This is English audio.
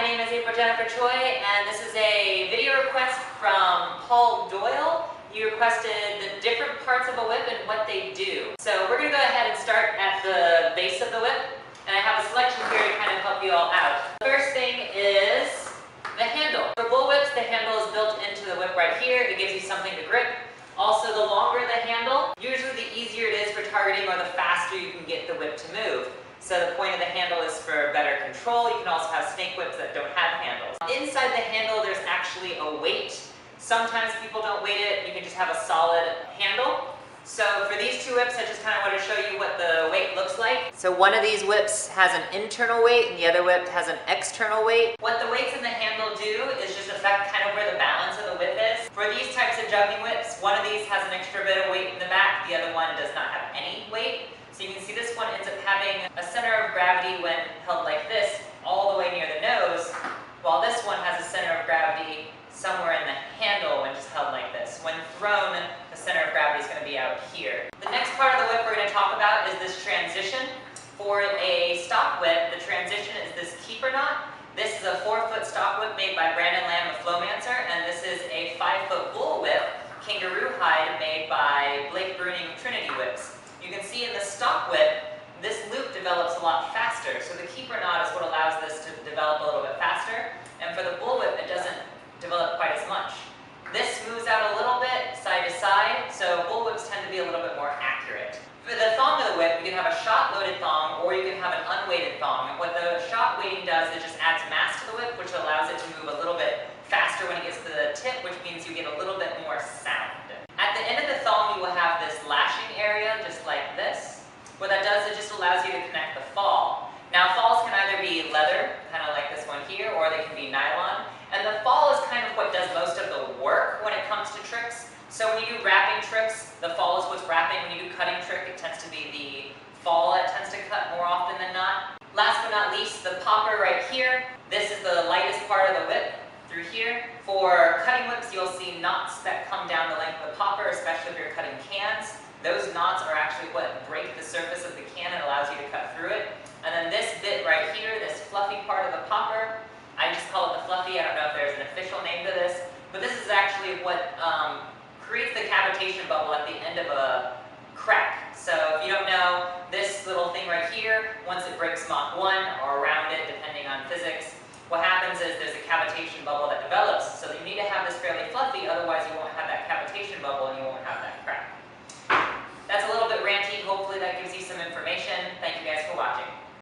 name is April Jennifer Choi, and this is a video request from Paul Doyle. You requested the different parts of a whip and what they do. So we're going to go ahead and start at the base of the whip, and I have a selection here to kind of help you all out. The first thing is the handle. For bull whips, the handle is built into the whip right here. It gives you something to grip. Also, the longer the handle, usually the easier it is for targeting or the faster you can get the whip to move. So the point of the handle is for better control. You can also have snake whips that don't have handles. Inside the handle, there's actually a weight. Sometimes people don't weight it. You can just have a solid handle. So for these two whips, I just kind of want to show you what the weight looks like. So one of these whips has an internal weight and the other whip has an external weight. What the weights in the handle do is just affect kind of where the balance of the whip is. For these types of juggling whips, one of these has an extra bit of weight in the back, the other one does not have any weight. So you can see this one ends up having a center of gravity when held like this, all the way near the nose, while this one has a center of gravity somewhere in the handle when just held like this. When thrown, the center of gravity is going to be out here. The next part of the whip we're going to talk about is this transition. For a stock whip, the transition is this keeper knot. This is a 4-foot stock whip made by Brandon Lamb of Flowmancer, and this is a 5-foot bull whip, kangaroo hide, made by Blake Bruning of Trinity Whips. You can see in the stock whip, this loop develops a lot faster, so the keeper knot is what allows this to develop a little bit faster, and for the bull whip, it doesn't develop quite as much. This moves out a little bit side to side, so bull whips tend to be a little bit more accurate. For the thong of the whip, you can have a shot-loaded thong, or you can have an unweighted thong. And what the shot weighting does is just adds mass to the whip, which allows it to move a little bit faster when it gets to the tip, which means you get a little bit more sound. At the end of the thong, you will have this lashing area, just like this. What that does, it just allows you to connect the fall. Now, falls can either be leather, kind of like this one here, or they can be nylon. And the fall is kind of what does most of the work when it comes to tricks. So when you do wrapping tricks, the fall is what's wrapping. When you do cutting trick, it tends to be the fall that tends to cut more often than not. Last but not least, the popper right here. This is the lightest part of the whip through here. For cutting whips, you'll see knots that come down the length of the popper, especially if you're cutting cans. Those knots are actually what break the surface of the can and allows you to cut through it. And then this bit right here, this fluffy part of the popper, I just call it the fluffy. I don't know if there's an official name to this, but this is actually what creates the cavitation bubble at the end of a crack. So if you don't know, this little thing right here, once it breaks Mach 1 or around it, depending on physics, what happens is there's a cavitation bubble that develops. So you need to have this fairly fluffy, otherwise you won't have that cavitation bubble and you won't have that crack. That's a little